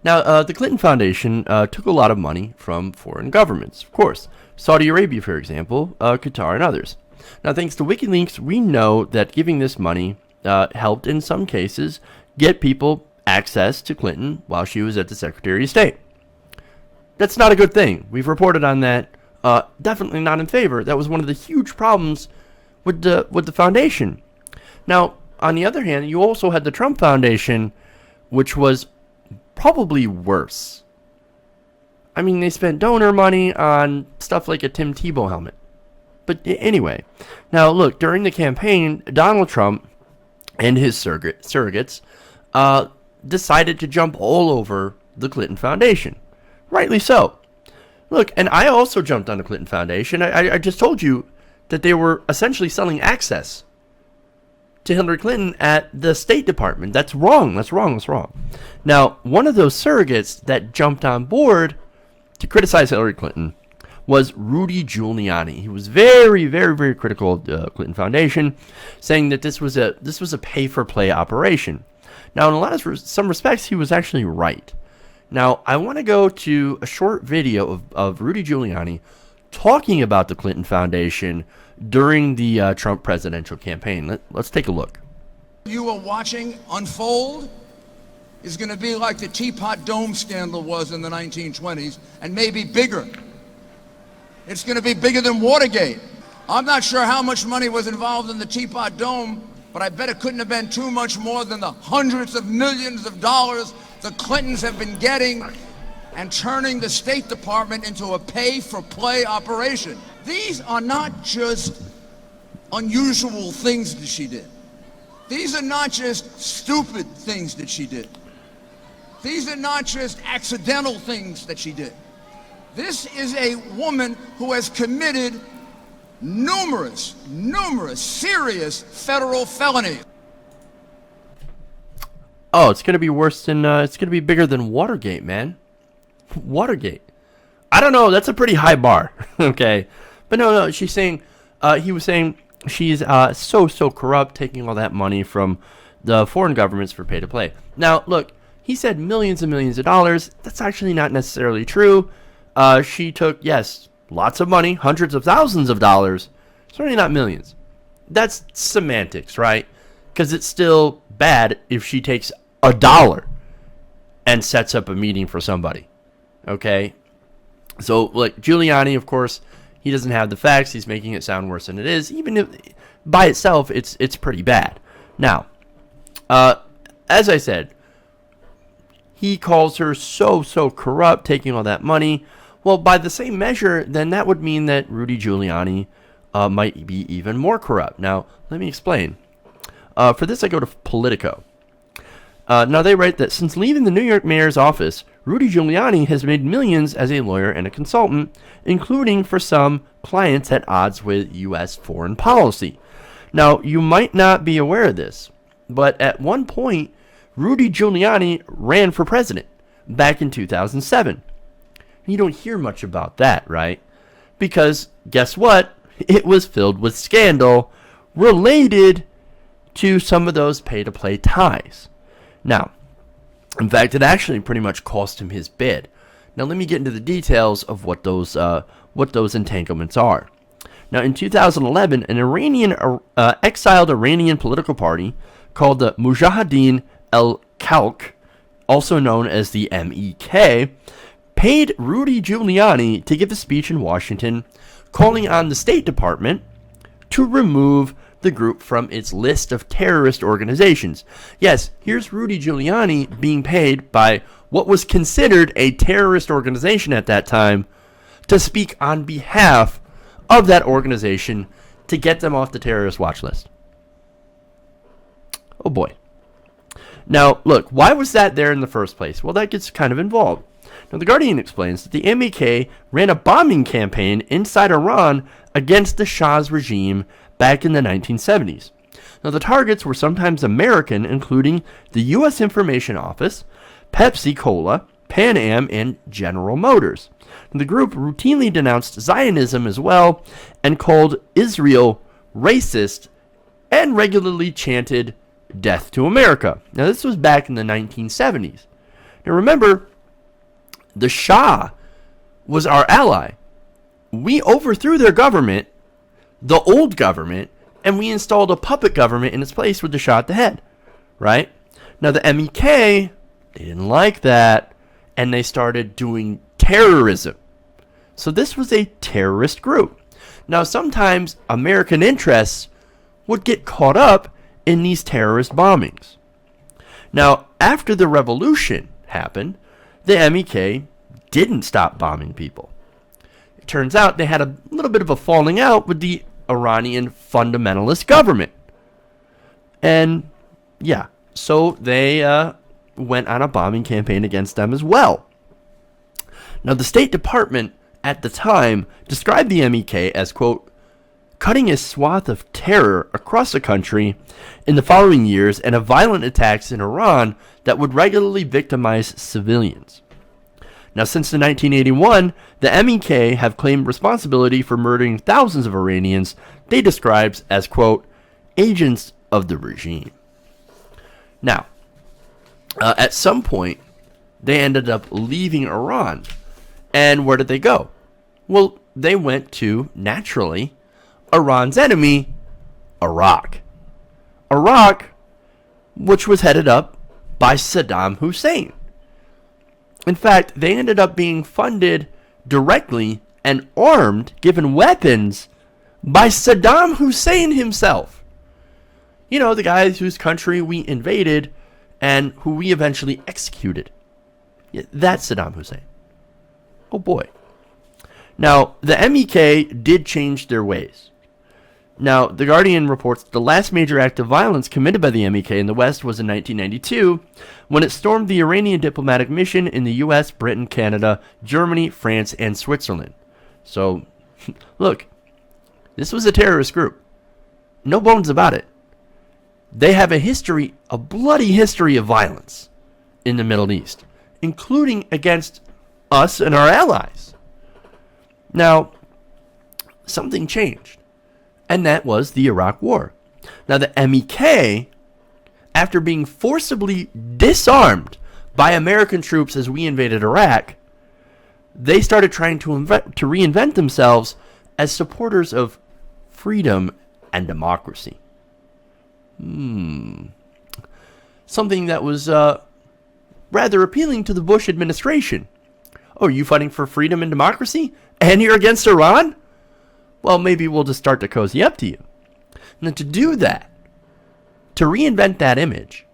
Now, the Clinton Foundation took a lot of money from foreign governments, of course. Saudi Arabia, for example, Qatar, and others. Now, thanks to WikiLeaks, we know that giving this money helped, in some cases, get people access to Clinton while she was at the Secretary of State. That's not a good thing. We've reported on that. Definitely not in favor. That was one of the huge problems with the foundation. Now, on the other hand, you also had the Trump Foundation, which was probably worse. I mean, they spent donor money on stuff like a Tim Tebow helmet. But anyway, now look, during the campaign, Donald Trump and his surrogates decided to jump all over the Clinton Foundation. Rightly so. Look, and I also jumped on the Clinton Foundation. I just told you that they were essentially selling access to Hillary Clinton at the State Department. That's wrong. That's wrong. That's wrong. Now, one of those surrogates that jumped on board to criticize Hillary Clinton was Rudy Giuliani. He was very, very, very critical of the Clinton Foundation, saying that this was a pay-for-play operation. Now, in some respects, he was actually right. Now, I want to go to a short video of Rudy Giuliani talking about the Clinton Foundation during the Trump presidential campaign. Let's take a look. You are watching unfold is going to be like the Teapot Dome scandal was in the 1920s, and maybe bigger. It's going to be bigger than Watergate. I'm not sure how much money was involved in the Teapot Dome, but I bet it couldn't have been too much more than the hundreds of millions of dollars the Clintons have been getting and turning the State Department into a pay-for-play operation. These are not just unusual things that she did. These are not just stupid things that she did. These are not just accidental things that she did. This is a woman who has committed numerous serious federal felonies. Oh, it's going to be worse than, it's going to be bigger than Watergate, man. Watergate. I don't know, that's a pretty high bar, okay? But no, she's saying, he was saying she's so corrupt, taking all that money from the foreign governments for pay to play. Now, look, he said millions and millions of dollars. That's actually not necessarily true. She took, yes, lots of money, hundreds of thousands of dollars. Certainly not millions. That's semantics, right? Because it's still bad if she takes $1 and sets up a meeting for somebody. Okay? So, like, Giuliani, of course, he doesn't have the facts. He's making it sound worse than it is. Even if, by itself, it's pretty bad. Now, as I said, he calls her so corrupt, taking all that money. Well, by the same measure, then that would mean that Rudy Giuliani might be even more corrupt. Now, let me explain. For this, I go to Politico. Now, they write that since leaving the New York mayor's office, Rudy Giuliani has made millions as a lawyer and a consultant, including for some clients at odds with U.S. foreign policy. Now, you might not be aware of this, but at one point, Rudy Giuliani ran for president back in 2007. You don't hear much about that, right? Because guess what? It was filled with scandal related to some of those pay-to-play ties. Now, in fact, it actually pretty much cost him his bid. Now, let me get into the details of what those entanglements are. Now, in 2011, an exiled Iranian political party called the Mujahideen al-Khalq, also known as the MEK, paid Rudy Giuliani to give a speech in Washington calling on the State Department to remove the group from its list of terrorist organizations. Yes, here's Rudy Giuliani being paid by what was considered a terrorist organization at that time to speak on behalf of that organization to get them off the terrorist watch list. Oh boy. Now, look, why was that there in the first place? Well, that gets kind of involved. Now, The Guardian explains that the MEK ran a bombing campaign inside Iran against the Shah's regime back in the 1970s. Now, the targets were sometimes American, including the U.S. Information Office, Pepsi Cola, Pan Am, and General Motors. The group routinely denounced Zionism as well and called Israel racist and regularly chanted death to America. Now, this was back in the 1970s. Now, remember, The Shah was our ally. We overthrew their government, the old government, and we installed a puppet government in its place with the Shah at the head, right? Now, the MEK, they didn't like that, and they started doing terrorism. So this was a terrorist group. Now, sometimes American interests would get caught up in these terrorist bombings. Now, after the revolution happened, the MEK didn't stop bombing people. It turns out they had a little bit of a falling out with the Iranian fundamentalist government. And, yeah, so they went on a bombing campaign against them as well. Now, the State Department at the time described the MEK as, quote, cutting a swath of terror across the country in the following years and of violent attacks in Iran that would regularly victimize civilians. Now, since the 1981, the MEK have claimed responsibility for murdering thousands of Iranians they describes as, quote, agents of the regime. Now, at some point, they ended up leaving Iran. And where did they go? Well, they went to, naturally, Iran's enemy, Iraq. Iraq, which was headed up by Saddam Hussein. In fact, they ended up being funded directly and armed, given weapons, by Saddam Hussein himself. You know, the guy whose country we invaded and who we eventually executed. Yeah, that's Saddam Hussein. Oh boy. Now, the MEK did change their ways. Now, The Guardian reports the last major act of violence committed by the MEK in the West was in 1992, when it stormed the Iranian diplomatic mission in the US, Britain, Canada, Germany, France, and Switzerland. So, look, this was a terrorist group. No bones about it. They have a history, a bloody history of violence in the Middle East, including against us and our allies. Now, something changed, and that was the Iraq War. Now, the MEK, after being forcibly disarmed by American troops as we invaded Iraq, they started trying to reinvent themselves as supporters of freedom and democracy. Something that was rather appealing to the Bush administration. Oh, are you fighting for freedom and democracy? And you're against Iran? Well, maybe we'll just start to cozy up to you. And to do that, to reinvent that image,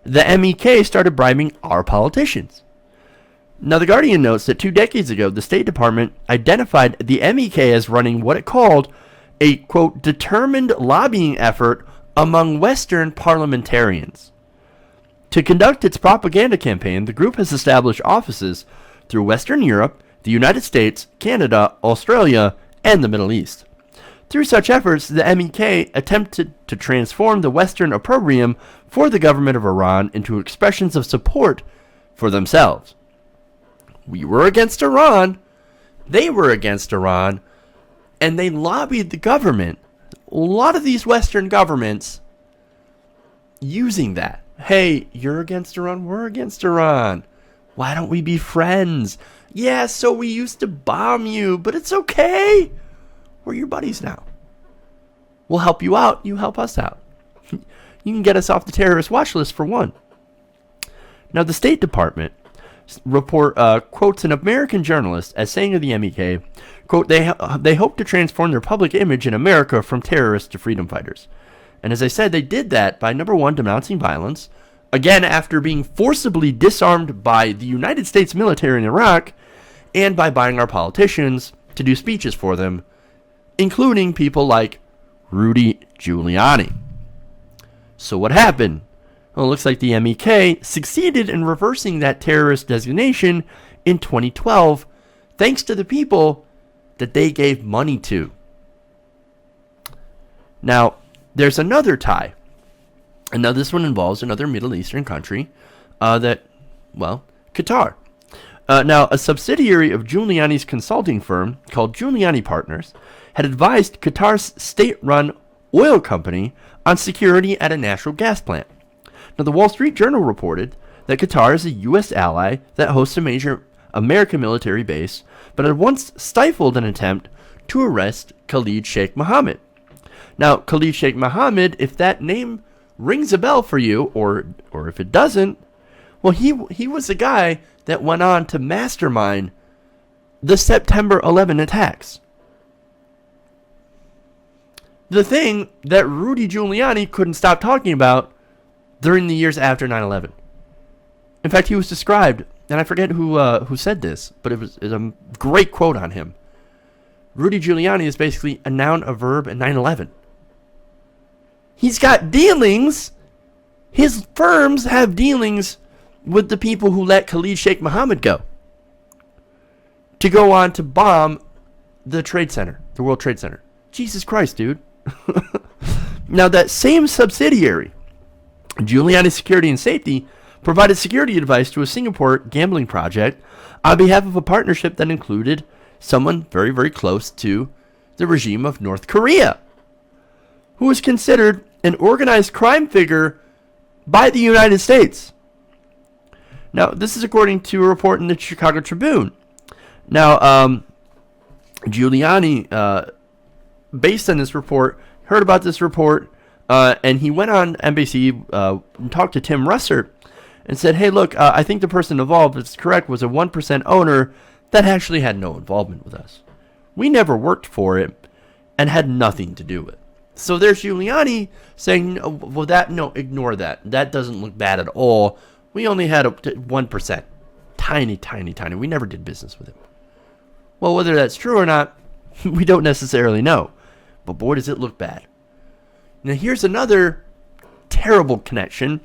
the MEK started bribing our politicians. Now, The Guardian notes that 2 decades ago, the State Department identified the MEK as running what it called a, quote, determined lobbying effort among Western parliamentarians. To conduct its propaganda campaign, the group has established offices through Western Europe, the United States, Canada, Australia, and the Middle East. Through such efforts, the MEK attempted to transform the Western opprobrium for the government of Iran into expressions of support for themselves. We were against Iran, they were against Iran, and they lobbied the government, a lot of these Western governments, using that. Hey, you're against Iran, we're against Iran. Why don't we be friends? Yeah, so we used to bomb you, but it's okay. We're your buddies now. We'll help you out. You help us out. You can get us off the terrorist watch list for one. Now, the State Department report quotes an American journalist as saying of the MEK, quote, they hope to transform their public image in America from terrorists to freedom fighters. And as I said, they did that by, number one, denouncing violence, again, after being forcibly disarmed by the United States military in Iraq, and by buying our politicians to do speeches for them, including people like Rudy Giuliani. So what happened? Well, it looks like the MEK succeeded in reversing that terrorist designation in 2012, thanks to the people that they gave money to. Now, there's another tie. And now this one involves another Middle Eastern country, Qatar. Now, a subsidiary of Giuliani's consulting firm called Giuliani Partners had advised Qatar's state-run oil company on security at a natural gas plant. Now, the Wall Street Journal reported that Qatar is a U.S. ally that hosts a American military base, but had once stifled an attempt to arrest Khalid Sheikh Mohammed. Now, Khalid Sheikh Mohammed, if that name rings a bell for you, or if it doesn't, well, he was the guy that went on to mastermind the September 11 attacks. The thing that Rudy Giuliani couldn't stop talking about during the years after 9/11. In fact, he was described, and I forget who said this, but it was a great quote on him. Rudy Giuliani is basically a noun, a verb, and 9/11. He's got dealings. His firms have dealings with the people who let Khalid Sheikh Mohammed go to go on to bomb the Trade Center, the World Trade Center. Jesus Christ, dude. Now, that same subsidiary, Giuliani Security and Safety, provided security advice to a Singapore gambling project on behalf of a partnership that included someone very, very close to the regime of North Korea, who was considered an organized crime figure by the United States. Now, this is according to a report in the Chicago Tribune. Now, Giuliani, based on this report, heard about this report, and he went on NBC and talked to Tim Russer and said, hey, look, I think the person involved, if it's correct, was a 1% owner that actually had no involvement with us. We never worked for it and had nothing to do with it. So there's Giuliani saying, well, ignore that. That doesn't look bad at all. We only had 1%. Tiny, tiny, tiny. We never did business with him. Well, whether that's true or not, we don't necessarily know. But boy, does it look bad. Now, here's another terrible connection.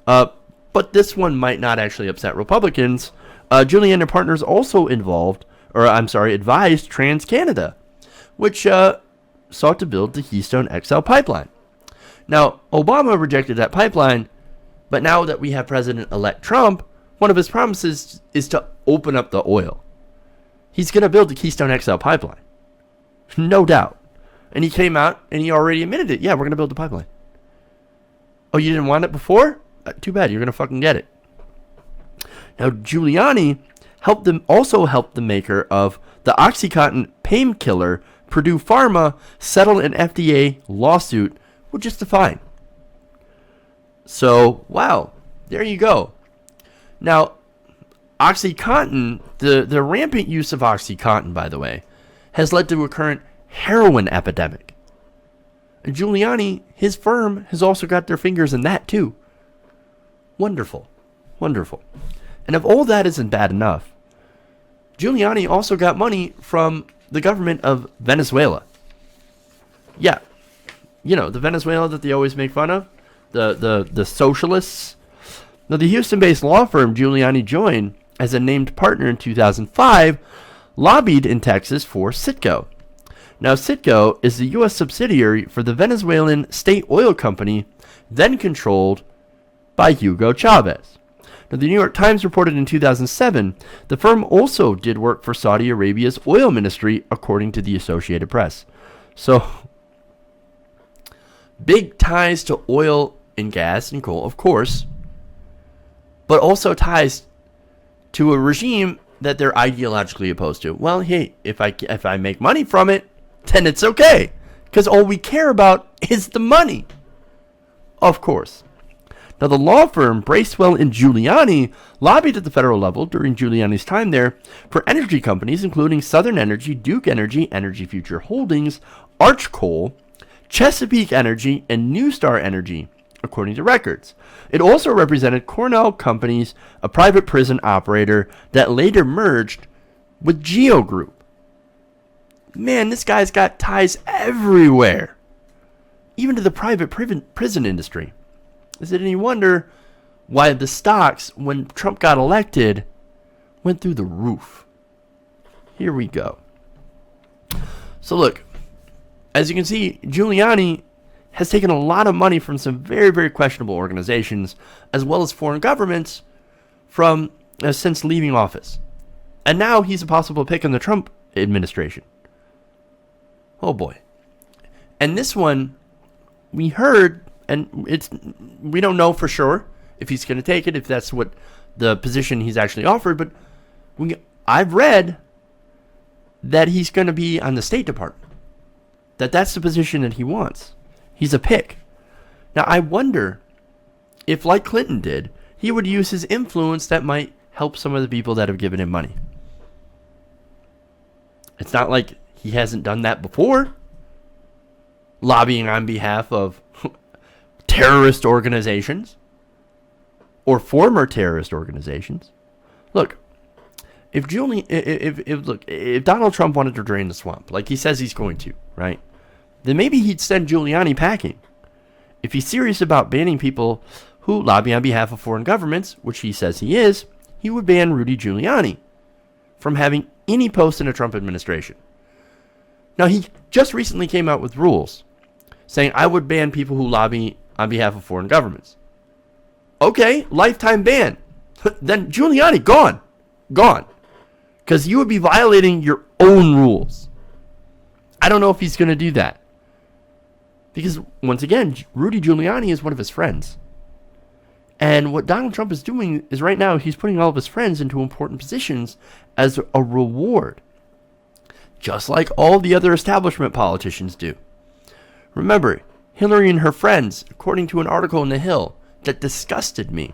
But this one might not actually upset Republicans. Giuliani and partners also advised TransCanada, which sought to build the Keystone XL pipeline. Now, Obama rejected that pipeline, but now that we have President-elect Trump, one of his promises is to open up the oil. He's going to build the Keystone XL pipeline. No doubt. And he came out and he already admitted it. Yeah, we're going to build the pipeline. Oh, you didn't want it before? Too bad. You're going to fucking get it. Now, Giuliani also helped the maker of the OxyContin painkiller, Purdue Pharma, settle an FDA lawsuit with just a fine. So, wow. There you go. Now, OxyContin, the rampant use of OxyContin, by the way, has led to a current heroin epidemic. And Giuliani, his firm, has also got their fingers in that too. Wonderful. Wonderful. And if all that isn't bad enough, Giuliani also got money from the government of Venezuela. Yeah. You know, the Venezuela that they always make fun of. The socialists. Now, the Houston-based law firm Giuliani joined as a named partner in 2005 lobbied in Texas for Citgo. Now, Citgo is the U.S. subsidiary for the Venezuelan state oil company, then controlled by Hugo Chavez. Now, the New York Times reported in 2007 the firm also did work for Saudi Arabia's oil ministry, according to the Associated Press. So, big ties to oil and gas and coal, of course, but also ties to a regime that they're ideologically opposed to. Well, hey, if I make money from it, then it's okay, because all we care about is the money. Of course. Now, the law firm Bracewell and Giuliani lobbied at the federal level during Giuliani's time there for energy companies including Southern Energy, Duke Energy, Energy Future Holdings, Arch Coal, Chesapeake Energy, and New Star Energy, according to records. It also represented Cornell Companies, a private prison operator that later merged with Geo Group. Man, this guy's got ties everywhere, even to the private prison industry. Is it any wonder why the stocks, when Trump got elected, went through the roof? Here we go. So look, as you can see, Giuliani has taken a lot of money from some very, very questionable organizations, as well as foreign governments, from since leaving office. And now he's a possible pick in the Trump administration. Oh boy. And this one, we heard, and we don't know for sure if he's going to take it, if that's what the position he's actually offered, but I've read that he's going to be on the State Department. That's the position that he wants. He's a pick. Now, I wonder if, like Clinton did, he would use his influence that might help some of the people that have given him money. It's not like he hasn't done that before. Lobbying on behalf of terrorist organizations or former terrorist organizations. Look, if Donald Trump wanted to drain the swamp, like he says he's going to, right? Then maybe he'd send Giuliani packing. If he's serious about banning people who lobby on behalf of foreign governments, which he says he is, he would ban Rudy Giuliani from having any post in a Trump administration. Now, he just recently came out with rules saying, I would ban people who lobby on behalf of foreign governments. Okay, lifetime ban. Then Giuliani, gone. Because you would be violating your own rules. I don't know if he's going to do that. Because, once again, Rudy Giuliani is one of his friends. And what Donald Trump is doing is right now he's putting all of his friends into important positions as a reward. Just like all the other establishment politicians do. Remember, Hillary and her friends, according to an article in The Hill that disgusted me,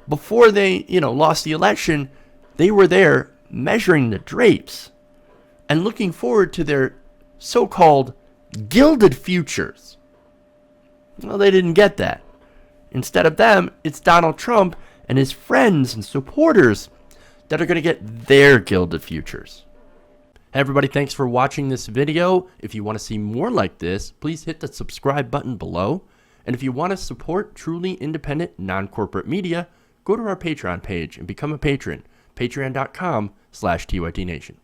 before they, lost the election, they were there measuring the drapes and looking forward to their so-called gilded futures. Well, they didn't get that. Instead of them, it's Donald Trump and his friends and supporters that are going to get their gilded futures. Hey everybody, thanks for watching this video. If you want to see more like this, please hit the subscribe button below. And if you want to support truly independent, non-corporate media, go to our Patreon page and become a patron. Patreon.com/TYTNation.